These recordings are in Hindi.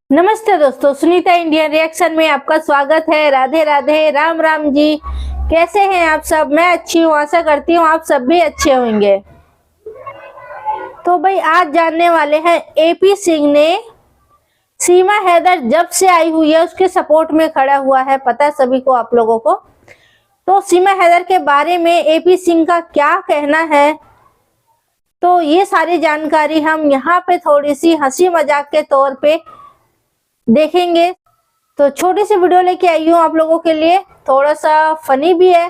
नमस्ते दोस्तों, सुनीता इंडियन रिएक्शन में आपका स्वागत है। राधे राधे, राम राम जी। कैसे हैं आप सब? मैं अच्छी हूँ, आशा करती हूँ आप सब भी अच्छे होंगे। तो भाई आज जानने वाले हैं, एपी सिंह ने सीमा हैदर जब से आई हुई है उसके सपोर्ट में खड़ा हुआ है, पता है सभी को, आप लोगों को। तो सीमा हैदर के बारे में एपी सिंह का क्या कहना है, तो ये सारी जानकारी हम यहाँ पे थोड़ी सी हंसी मजाक के तौर पे देखेंगे। तो छोटी सी वीडियो लेके आई हूँ आप लोगों के लिए, थोड़ा सा फनी भी है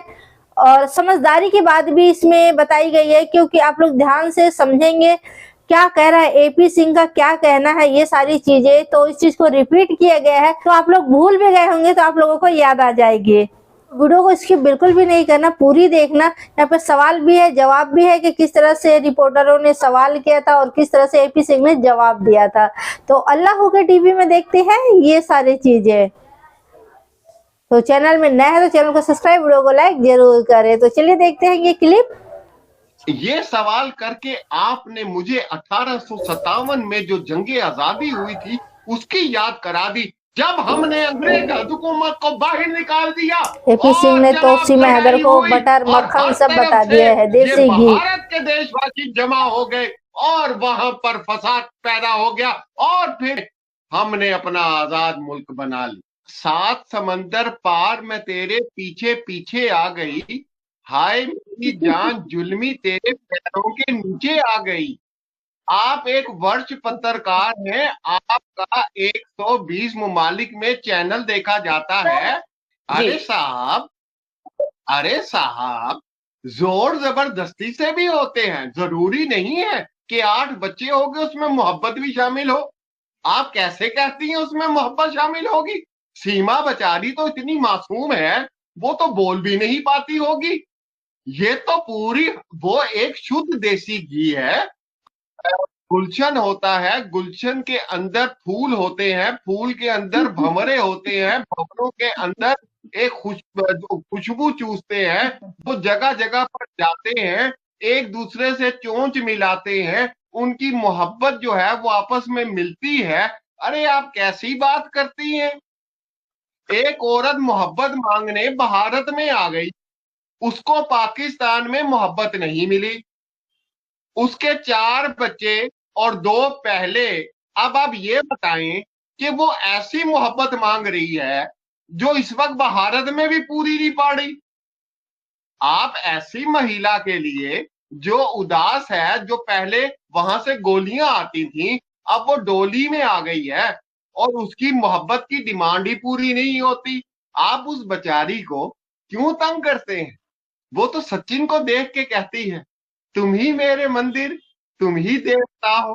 और समझदारी की बात भी इसमें बताई गई है, क्योंकि आप लोग ध्यान से समझेंगे क्या कह रहा है एपी सिंह का, क्या कहना है, ये सारी चीजें। तो इस चीज को रिपीट किया गया है, तो आप लोग भूल भी गए होंगे तो आप लोगों को याद आ जाएगी। वीडियो को स्किप बिल्कुल भी नहीं करना, पूरी देखना। यहाँ पे सवाल भी है, जवाब भी है कि किस तरह से रिपोर्टरों ने सवाल किया था और किस तरह से एपी सिंह ने जवाब दिया था। तो अल्लाह के टीवी में देखते हैं ये सारी चीजें। तो चैनल में नया है तो चैनल को सब्सक्राइब, वीडियो को लाइक जरूर करें। तो चलिए देखते हैं ये क्लिप। ये सवाल करके आपने मुझे 1857 में जो जंगे आजादी हुई थी उसकी याद करा दी, जब हमने अंग्रेज हुकूमत को बाहर निकाल दिया एपी सिंह और ने तो जनाब सीमा हैदर लड़ाई को हुई बटर और मक्खन हर सब तरफ बता से दिया है, ये देसी घी। भारत के देशवासी जमा हो गए और वहां पर फसाद पैदा हो गया और फिर हमने अपना आजाद मुल्क बना लिया। 7 समंदर पार मैं तेरे पीछे पीछे आ गई, हाय मेरी जान जुल्मी तेरे पैरों के नीचे आ गई। आप एक वर्ष पत्रकार हैं, आपका 120 ममालिक में चैनल देखा जाता है। जी। अरे साहब, अरे साहब, जोर जबरदस्ती से भी होते हैं, जरूरी नहीं है कि 8 बच्चे हो गए उसमें मोहब्बत भी शामिल हो। आप कैसे कहती हैं उसमें मोहब्बत शामिल होगी? सीमा बेचारी तो इतनी मासूम है, वो तो बोल भी नहीं पाती होगी। ये तो पूरी, वो एक शुद्ध देसी घी है। गुलशन होता है, गुलशन के अंदर फूल होते हैं, फूल के अंदर भंवरे होते हैं, भंवरों के अंदर एक खुशबू चूसते हैं। वो जगह जगह पर जाते हैं, एक दूसरे से चोंच मिलाते हैं, उनकी मोहब्बत जो है वो आपस में मिलती है। अरे आप कैसी बात करती हैं? एक औरत मोहब्बत मांगने भारत में आ गई, उसको पाकिस्तान में मोहब्बत नहीं मिली, उसके 4 बच्चे और 2 पहले। अब आप ये बताएं कि वो ऐसी मोहब्बत मांग रही है जो इस वक्त भारत में भी पूरी नहीं पा रही। आप ऐसी महिला के लिए जो उदास है, जो पहले वहां से गोलियां आती थी, अब वो डोली में आ गई है और उसकी मोहब्बत की डिमांड ही पूरी नहीं होती, आप उस बेचारी को क्यों तंग करते हैं? वो तो सचिन को देख के कहती है, तुम ही मेरे मंदिर, तुम ही देवता हो।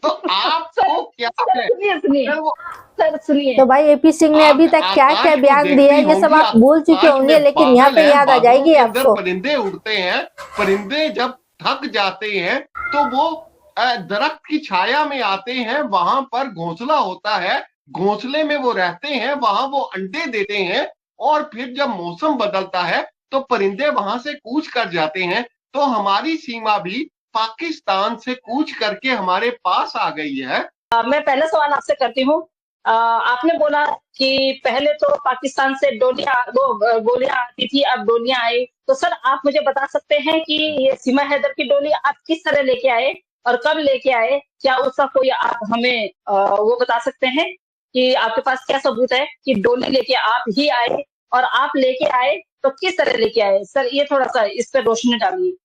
तो आपको क्या है? सुनिए सुनिए अगर वो सर, सुनिए। तो भाई एपी सिंह ने अभी आप तक क्या क्या आकाश को बयान दिया देखती है ये सब होंगी, आप भूल चुके आकाश होंगे, में लेकिन यहाँ बादल पे हैं, याद आ बादलों जाएगी के अंदर आपको। परिंदे उड़ते हैं। परिंदे जब थक जाते हैं तो वो दरख्त की छाया में आते हैं, वहां पर घोंसला होता है, घोंसले में वो रहते हैं, वहां वो अंडे देते हैं और फिर जब मौसम बदलता है तो परिंदे वहां से कूच कर जाते हैं। तो हमारी सीमा भी पाकिस्तान से कूच करके हमारे पास आ गई है। मैं पहला सवाल आपसे करती हूँ। आपने बोला कि पहले तो पाकिस्तान से गोलियां आती थी, अब डोलियां आई। तो सर आप मुझे बता सकते हैं कि ये सीमा हैदर की डोली आप किस तरह लेके आए और कब लेके आए? क्या उसका कोई आप हमें वो बता सकते हैं कि आपके पास क्या सबूत है कि डोली लेके आप ही आए, और आप लेके आए तो किस तरह लेके आए? सर ये थोड़ा सा इस पर रोशनी डालिए।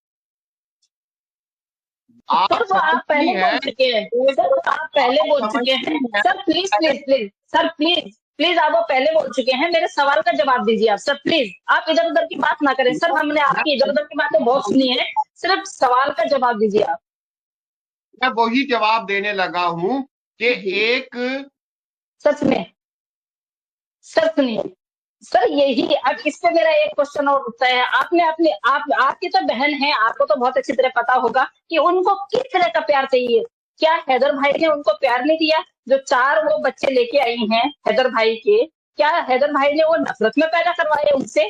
आप सर वो आप समझती पहले बोल हैं, चुके हैं, सर वो आप पहले आप बोल चुके हैं। समझती हैं। Sir please please please, sir please please, आप वो पहले बोल चुके हैं। मेरे सवाल का जवाब दीजिए आप सर, प्लीज। आप इधर उधर की बात ना करें सर, हमने आपकी इधर उधर की बातें बहुत सुनी है। सिर्फ सवाल का जवाब दीजिए आप। मैं वही जवाब देने लगा हूं कि एक सर सुनिए, सर सुनिए, सर यही अब इस पे मेरा एक क्वेश्चन और उठता है। आपने अपने आपकी तो बहन है, आपको तो बहुत अच्छी तरह पता होगा कि उनको किस तरह का प्यार चाहिए। क्या हैदर भाई ने उनको प्यार नहीं दिया? जो 4 वो बच्चे लेके आई हैं हैदर भाई के, क्या हैदर भाई ने वो नफरत में पैदा करवाए उनसे?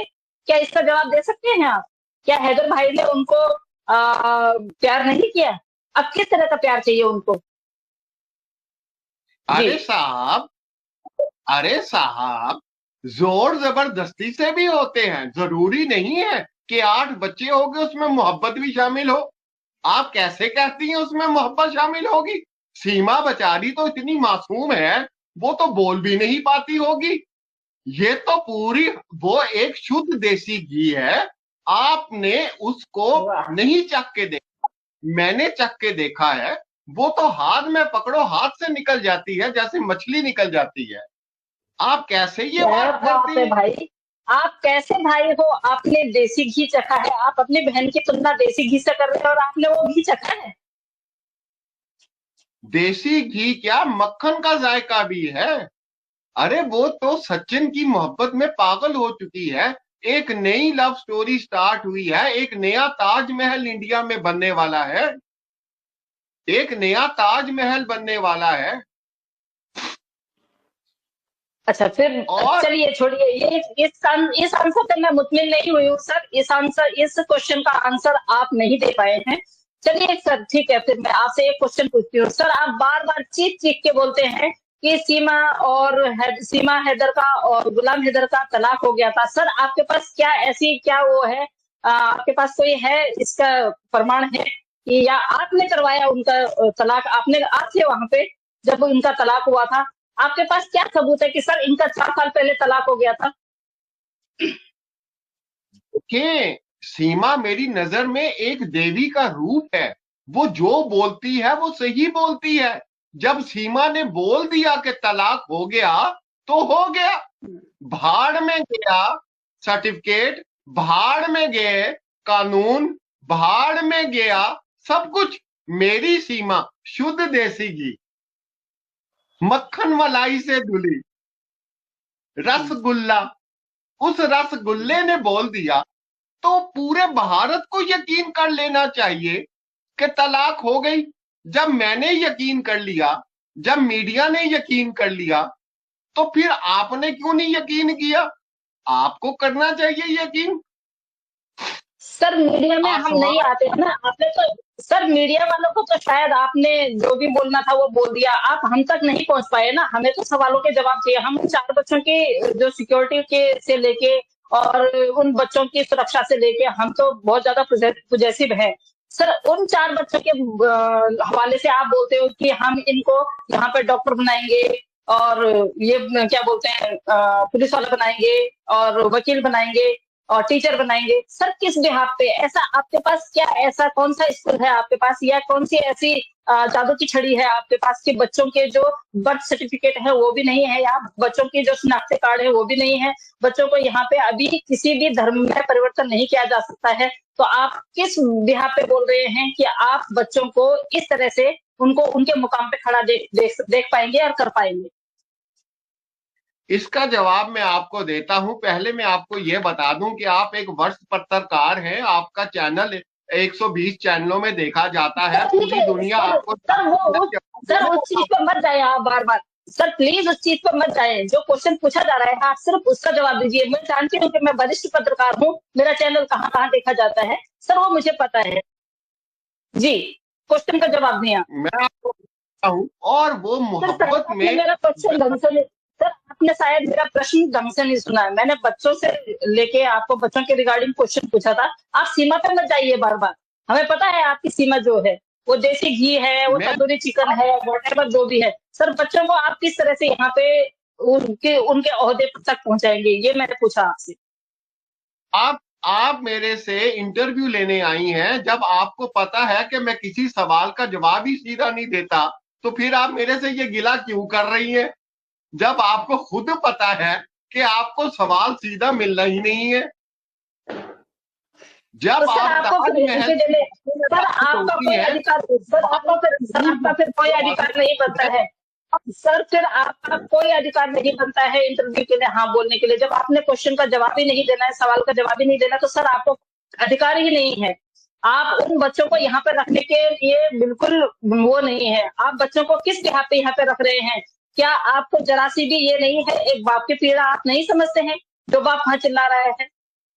क्या इसका जवाब दे सकते हैं आप? क्या हैदर भाई ने उनको प्यार नहीं किया? अब किस तरह का प्यार चाहिए उनको? अरे जी साहब, अरे साहब, जोर जबरदस्ती से भी होते हैं, जरूरी नहीं है कि 8 बच्चे हो गए उसमें मोहब्बत भी शामिल हो। आप कैसे कहती हैं उसमें मोहब्बत शामिल होगी? सीमा बेचारी तो इतनी मासूम है, वो तो बोल भी नहीं पाती होगी। ये तो पूरी, वो एक शुद्ध देसी घी है। आपने उसको वाह। नहीं चख के देखा, मैंने चख के देखा है। वो तो हाथ में पकड़ो, हाथ से निकल जाती है जैसे मछली निकल जाती है। आप कैसे ये क्या बात बात करती है हैं? भाई, आप कैसे भाई हो? आपने देसी घी चखा है, आप अपनी बहन की तुलना देसी घी से कर रहे हो और आपने वो घी चखा है। देसी घी क्या, मक्खन का जायका भी है। अरे वो तो सचिन की मोहब्बत में पागल हो चुकी है। एक नई लव स्टोरी स्टार्ट हुई है, एक नया ताजमहल इंडिया में बनने वाला है, एक नया ताजमहल बनने वाला है। अच्छा फिर और चलिए छोड़िए, ये इस आंसर पे मैं मुतमिन नहीं हुई हूँ सर। इस क्वेश्चन का आंसर आप नहीं दे पाए हैं। चलिए सर ठीक है, फिर मैं आपसे एक क्वेश्चन पूछती हूँ। सर आप बार बार चीख चीख के बोलते हैं कि सीमा हैदर का और गुलाम हैदर का तलाक हो गया था। सर आपके पास क्या ऐसी क्या वो है, आपके पास कोई है इसका प्रमाण है कि या आपने करवाया उनका तलाक? आप थे वहां पे जब इनका तलाक हुआ था? आपके पास क्या सबूत है कि सर इनका 4 साल पहले तलाक हो गया था? कि सीमा मेरी नजर में एक देवी का रूप है। वो जो बोलती है वो सही बोलती है। जब सीमा ने बोल दिया कि तलाक हो गया तो हो गया। भाड़ में गया सर्टिफिकेट, भाड़ में गए कानून, भाड़ में गया सब कुछ। मेरी सीमा शुद्ध देसी घी, मक्खन मलाई से धुली रसगुल्ला, उस रसगुल्ले ने बोल दिया तो पूरे भारत को यकीन कर लेना चाहिए कि तलाक हो गई। जब मैंने यकीन कर लिया, जब मीडिया ने यकीन कर लिया, तो फिर आपने क्यों नहीं यकीन किया? आपको करना चाहिए यकीन। सर मीडिया में आप हम सवाल, नहीं आते हैं ना, आपने तो सर मीडिया वालों को तो शायद आपने जो भी बोलना था वो बोल दिया, आप हम तक नहीं पहुंच पाए ना। हमें तो सवालों के जवाब चाहिए। हम 4 बच्चों की जो सिक्योरिटी के से लेके और उन बच्चों की सुरक्षा से लेके हम तो बहुत ज्यादा पॉजिटिव हैं। सर उन 4 बच्चों के हवाले से आप बोलते हो कि हम इनको यहाँ पे डॉक्टर बनाएंगे और ये क्या बोलते हैं पुलिस वाला बनाएंगे और वकील बनाएंगे और टीचर बनाएंगे। सर किस बिहाफ पे? ऐसा आपके पास क्या, ऐसा कौन सा स्किल है आपके पास, या कौन सी ऐसी जादू की छड़ी है आपके पास कि बच्चों के जो बर्थ सर्टिफिकेट है वो भी नहीं है, या बच्चों की जो शिनाख्ती कार्ड है वो भी नहीं है, बच्चों को यहाँ पे अभी किसी भी धर्म में परिवर्तन नहीं किया जा सकता है? तो आप किस बिहाफ पे बोल रहे हैं कि आप बच्चों को इस तरह से उनको उनके मुकाम पे खड़ा देख पाएंगे और कर पाएंगे? इसका जवाब मैं आपको देता हूं। पहले मैं आपको यह बता दूं कि आप एक वरिष्ठ पत्रकार हैं। आपका चैनल 120 चैनलों में देखा जाता है। ठीक पूरी है दुनिया सर, आपको सर उस चीज पर मत जाए आप बार बार। सर प्लीज उस चीज पर मत जाए। जो क्वेश्चन पूछा जा रहा है आप सिर्फ उसका जवाब दीजिए। मैं जानती हूँ कि मैं वरिष्ठ पत्रकार हूँ, मेरा चैनल कहाँ कहाँ देखा जाता है सर, वो मुझे पता है। जी, क्वेश्चन का जवाब दिया। मैं आपको बताता हूं। और वो सर शायद मोहब्बत आपने में, मेरा क्वेश्चन ढंग से नहीं, सर आपने शायद मेरा प्रश्न ढंग से नहीं सुना है। मैंने बच्चों से लेके आपको बच्चों के रिगार्डिंग क्वेश्चन पूछा था। आप सीमा पे मत जाइए बार बार। हमें पता है आपकी सीमा जो है वो देसी घी है, वो मैं तंदूरी चिकन है, वॉटेवर जो भी है। सर बच्चों को आप किस तरह से यहाँ पे उनके उनके ओहदे तक पहुंचाएंगे, ये मैंने पूछा आपसे। आप मेरे से इंटरव्यू लेने आई हैं। जब आपको पता है कि मैं किसी सवाल का जवाब ही सीधा नहीं देता, तो फिर आप मेरे से ये गिला क्यों कर रही हैं? जब आपको खुद पता है कि आपको सवाल सीधा मिलना ही नहीं है। तो जब सर आप आपको फिर ताजमहल इंटरव्यू देने, सर आपका होती कोई है, अधिकार, सर आपका फिर कोई अधिकार नहीं बनता है। सर फिर आपका कोई अधिकार नहीं बनता है इंटरव्यू के लिए हाँ बोलने के लिए। जब आपने क्वेश्चन का जवाब ही नहीं देना है, सवाल का जवाब ही नहीं देना, तो सर आपको अधिकार ही नहीं है। आप उन बच्चों को यहाँ पे रखने के लिए बिल्कुल वो नहीं है। आप बच्चों को किस बिहाफ पे यहाँ पे रख रहे हैं? क्या आपको जरा सी भी ये नहीं है, एक बाप की पीड़ा आप नहीं समझते हैं? जो बाप वहां चिल्ला रहा है,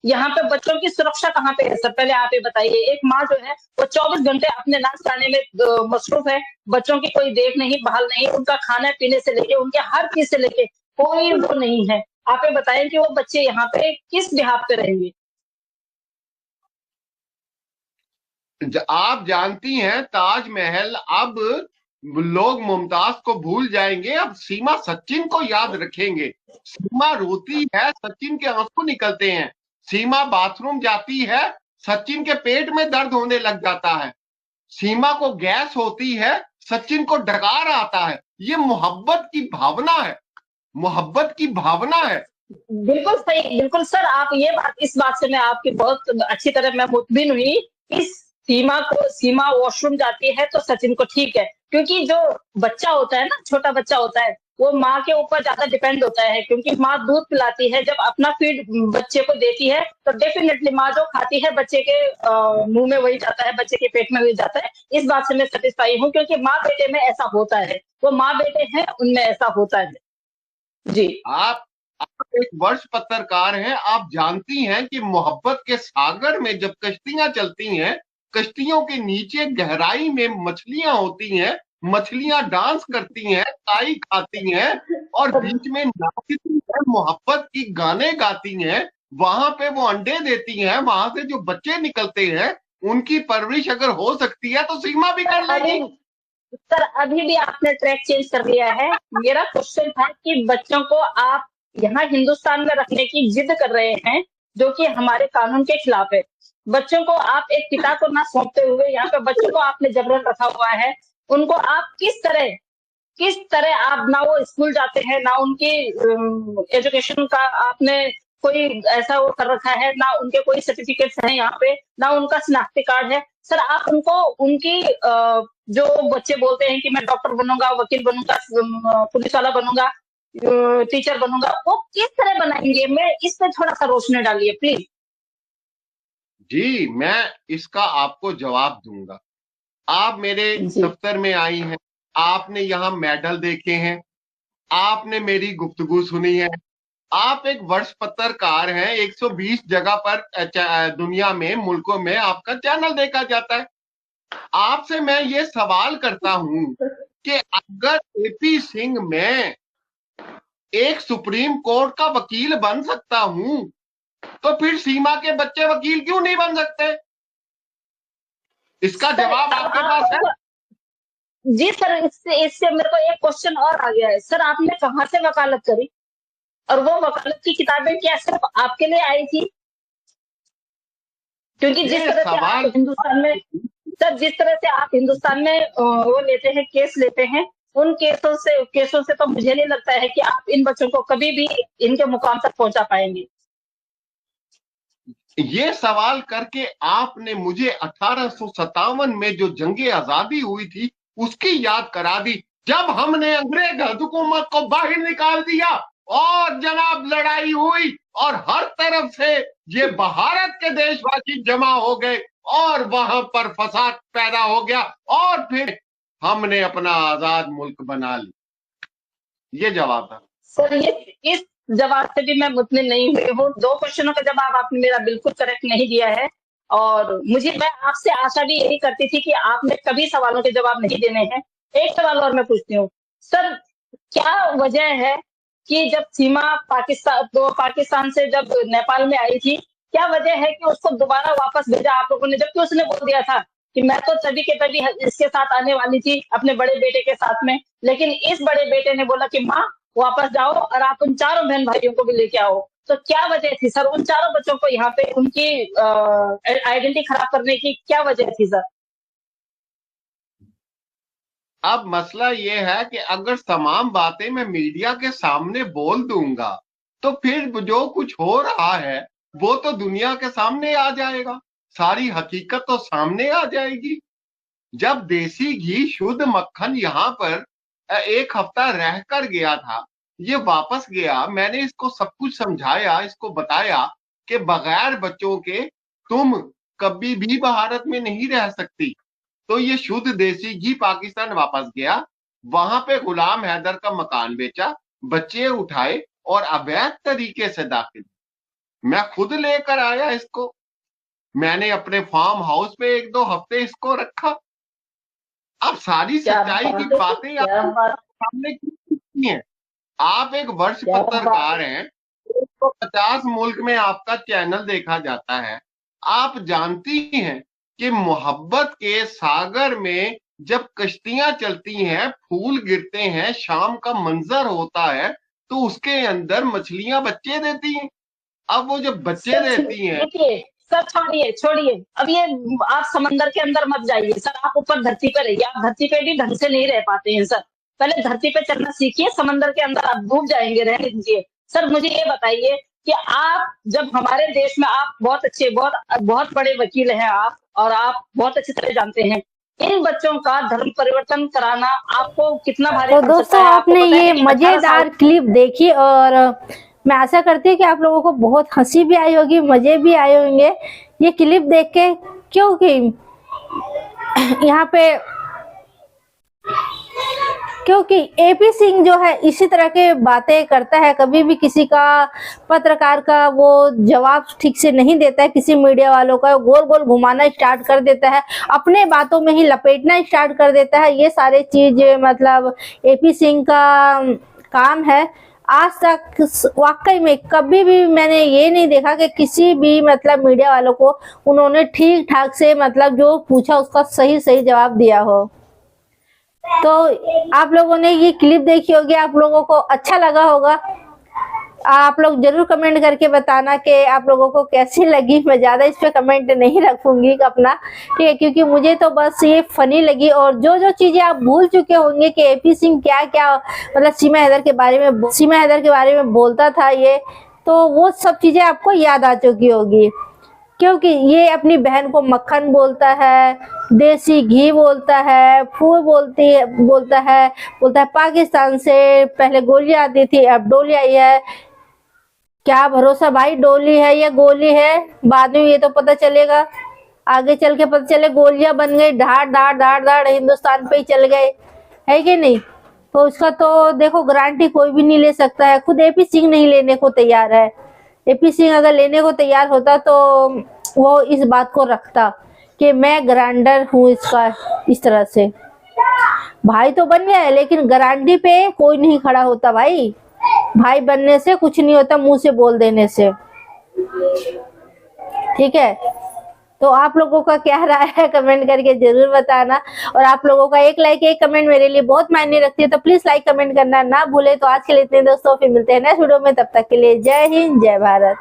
यहाँ पे बच्चों की सुरक्षा कहाँ पे है सर? पहले आप ये बताइए। एक माँ जो है वो 24 घंटे अपने नाच गाने में मसरूफ है, बच्चों की कोई देख नहीं भाल नहीं, उनका खाने पीने से लेके उनके हर चीज से लेके कोई वो नहीं है। आप ये बताएं कि वो बच्चे यहाँ पे किस बिहाफ पे रहेंगे? आप जानती हैं ताजमहल अब लोग मुमताज को भूल जाएंगे, अब सीमा सचिन को याद रखेंगे। सीमा रोती है, सचिन के आंसू निकलते हैं। सीमा बाथरूम जाती है, सचिन के पेट में दर्द होने लग जाता है। सीमा को गैस होती है, सचिन को डकार आता है। ये मोहब्बत की भावना है, मोहब्बत की भावना है। बिल्कुल सही, बिल्कुल सर। आप ये बात, इस बात से मैं आपकी बहुत अच्छी तरह मैं मुतमिन हुई। इस सीमा वॉशरूम जाती है तो सचिन को ठीक है, क्योंकि जो बच्चा होता है ना, छोटा बच्चा होता है, वो माँ के ऊपर ज्यादा डिपेंड होता है, क्योंकि माँ दूध पिलाती है। जब अपना फीड बच्चे को देती है तो डेफिनेटली माँ जो खाती है बच्चे के मुंह में वही जाता है, बच्चे के पेट में वही जाता है। इस बात से मैं सेटिस्फाई हूँ, क्योंकि माँ बेटे में ऐसा होता है, वो माँ बेटे हैं उनमें ऐसा होता है। जी। आप एक वर्ष पत्रकार हैं, आप जानती हैं कि मोहब्बत के सागर में जब कश्तियां चलती हैं, कश्तियों के नीचे गहराई में मछलियां होती हैं, मछलियां डांस करती हैं, काई खाती हैं और बीच में नाचती हैं, मोहब्बत की गाने गाती हैं। वहां पे वो अंडे देती हैं, वहां से जो बच्चे निकलते हैं उनकी परवरिश अगर हो सकती है तो सीमा भी कर लेगी। सर अभी भी आपने ट्रैक चेंज कर दिया है। मेरा क्वेश्चन था कि बच्चों को आप यहाँ हिंदुस्तान में रखने की जिद कर रहे हैं, जो कि हमारे कानून के खिलाफ है। बच्चों को आप एक पिता को ना सौंपते हुए यहाँ पे बच्चों को आपने जबरन रखा हुआ है। उनको आप किस तरह आप, ना वो स्कूल जाते हैं, ना उनकी एजुकेशन का आपने कोई ऐसा वो कर रखा है, ना उनके कोई सर्टिफिकेट्स हैं यहाँ पे, ना उनका शिनाख्ती कार्ड है। सर आप उनको उनकी जो बच्चे बोलते हैं कि मैं डॉक्टर बनूंगा, वकील बनूंगा, पुलिस वाला बनूंगा, टीचर बनूंगा, वो किस तरह बनाएंगे? मैं इस पे थोड़ा सा रोशनी डालिए प्लीज। जी, मैं इसका आपको जवाब दूंगा। आप मेरे दफ्तर में आई हैं, आपने यहाँ मेडल देखे हैं, आपने मेरी गुफ्तगू सुनी है। आप एक वर्ष पत्रकार हैं, 120 जगह पर दुनिया में, मुल्कों में आपका चैनल देखा जाता है। आपसे मैं ये सवाल करता हूं कि अगर एपी सिंह मैं एक सुप्रीम कोर्ट का वकील बन सकता हूं, तो फिर सीमा के बच्चे वकील क्यों नहीं बन सकते? इसका जवाब आपके पास है? जी सर, इससे मेरे को एक क्वेश्चन और आ गया है। सर आपने कहाँ से वकालत करी, और वो वकालत की किताबें क्या सिर्फ आपके लिए आई थी? क्योंकि जिस तरह से आप हिंदुस्तान में, सर जिस तरह से आप हिंदुस्तान में वो लेते हैं, केस लेते हैं, उन केसों से तो मुझे नहीं लगता है कि आप इन बच्चों को कभी भी इनके मुकाम तक पहुंचा पाएंगे। ये सवाल करके आपने मुझे 1857 में जो जंगे आजादी हुई थी उसकी याद करा दी, जब हमने अंग्रेज हुकूमत को बाहर निकाल दिया और जनाब लड़ाई हुई और हर तरफ से ये भारत के देशवासी जमा हो गए और वहां पर फसाद पैदा हो गया और फिर हमने अपना आजाद मुल्क बना लिया। ये जवाब था सर। ये इस जवाब से भी मैं मुतमिन नहीं हुई हूँ। 2 क्वेश्चनों का जवाब आपने मेरा बिल्कुल करेक्ट नहीं दिया है, और मैं आपसे आशा भी यही करती थी कि आपने कभी सवालों के जवाब नहीं देने हैं। एक सवाल और मैं पूछती हूँ सर, क्या वजह है कि जब सीमा पाकिस्तान से जब नेपाल में आई थी, क्या वजह है कि उसको दोबारा वापस भेजा आप लोगों ने, जबकि उसने बोल दिया था कि मैं तो तभी के तभी इसके साथ आने वाली थी अपने बड़े बेटे के साथ में, लेकिन इस बड़े बेटे ने बोला कि माँ वापस जाओ और आप उन 4 बहन भाइयों को भी लेके आओ। तो क्या वजह थी सर उन 4 बच्चों को यहाँ पे उनकी आइडेंटिटी खराब करने की, क्या वजह थी सर? अब मसला ये है कि अगर तमाम बातें मैं मीडिया के सामने बोल दूंगा तो फिर जो कुछ हो रहा है वो तो दुनिया के सामने आ जाएगा, सारी हकीकत तो सामने आ जाएगी। जब देसी घी शुद्ध मक्खन यहाँ पर 1 हफ्ता रह कर गया था, ये वापस गया, मैंने इसको सब कुछ समझाया, इसको बताया कि बगैर बच्चों के तुम कभी भी भारत में नहीं रह सकती। तो ये शुद्ध देसी घी पाकिस्तान वापस गया, वहां पे गुलाम हैदर का मकान बेचा, बच्चे उठाए और अवैध तरीके से दाखिल। मैं खुद लेकर आया इसको, मैंने अपने फार्म हाउस पे 1-2 हफ्ते इसको रखा। अब सारी क्या सच्चाई की बात है, बातें क्या आपके बात सामने की हैं। आप एक वर्ष क्या पत्रकार बात हैं, 150 मुल्क में आपका चैनल देखा जाता है। आप जानती हैं कि मोहब्बत के सागर में जब कश्तियां चलती हैं, फूल गिरते हैं, शाम का मंजर होता है, तो उसके अंदर मछलियां बच्चे देती हैं। अब वो जब बच्चे सर देती हैं, देखिए सर, छोड़िए छोड़िए, अब ये आप समंदर के अंदर मत जाइए सर, आप ऊपर धरती पे रहिए, आप धरती पे भी ढंग से नहीं रह पाते हैं सर। पहले धरती पे चलना सीखिए, समंदर के अंदर आप डूब जाएंगे, रहने दीजिए। सर मुझे ये बताइए कि आप जब हमारे देश में, आप बहुत अच्छे, बहुत बहुत बड़े वकील हैं आप, और आप बहुत अच्छी तरह जानते हैं इन बच्चों का धर्म परिवर्तन कराना आपको कितना भारी तो पड़ सकता दोस्तों है। आपको आपने पता है ये कि 18 साल मजेदार क्लिप देखी और मैं आशा करती हूँ कि आप लोगों को बहुत हंसी भी आई होगी, मजे भी आए होंगे ये क्लिप देख के, क्योंकि यहाँ पे क्योंकि एपी सिंह जो है इसी तरह के बातें करता है, कभी भी किसी का पत्रकार का वो जवाब ठीक से नहीं देता है, किसी मीडिया वालों का गोल गोल घुमाना स्टार्ट कर देता है, अपने बातों में ही लपेटना स्टार्ट कर देता है। ये सारे चीज मतलब एपी सिंह का काम है। आज तक वाकई में कभी भी मैंने ये नहीं देखा कि किसी भी मतलब मीडिया वालों को उन्होंने ठीक ठाक से मतलब जो पूछा उसका सही सही जवाब दिया हो। तो आप लोगों ने ये क्लिप देखी होगी, आप लोगों को अच्छा लगा होगा। आप लोग जरूर कमेंट करके बताना कि आप लोगों को कैसी लगी। मैं ज्यादा इस पे कमेंट नहीं रखूंगी अपना, ठीक है, क्योंकि मुझे तो बस ये फनी लगी। और जो जो चीजें आप भूल चुके होंगे कि एपी सिंह क्या क्या मतलब सीमा हैदर के बारे में बोलता था, ये तो वो सब चीजें आपको याद आ चुकी होगी। क्योंकि ये अपनी बहन को मक्खन बोलता है, देसी घी बोलता है, फूल बोलता है पाकिस्तान से पहले गोली आती थी, अब डोली आई है। क्या भरोसा भाई, डोली है या गोली है, बाद में ये तो पता चलेगा, आगे चल के पता चले गोलियां बन गई, धाड़ धाड़ धाड़ धाड़ हिंदुस्तान पे ही चल गए, है कि नहीं। तो इसका तो देखो गारंटी कोई भी नहीं ले सकता है, खुद एपी सिंह नहीं लेने को तैयार है। एपी सिंह अगर लेने को तैयार होता तो वो इस बात को रखता कि मैं गारंटर हूँ इसका, इस तरह से। भाई तो बन गया है लेकिन गारंटी पे कोई नहीं खड़ा होता भाई। भाई बनने से कुछ नहीं होता, मुंह से बोल देने से, ठीक है। तो आप लोगों का क्या राय है कमेंट करके जरूर बताना। और आप लोगों का एक लाइक एक कमेंट मेरे लिए बहुत मायने रखती है, तो प्लीज लाइक कमेंट करना ना भूले। तो आज के लिए इतने दोस्तों, फिर मिलते हैं नेक्स्ट वीडियो में, तब तक के लिए जय हिंद जय भारत।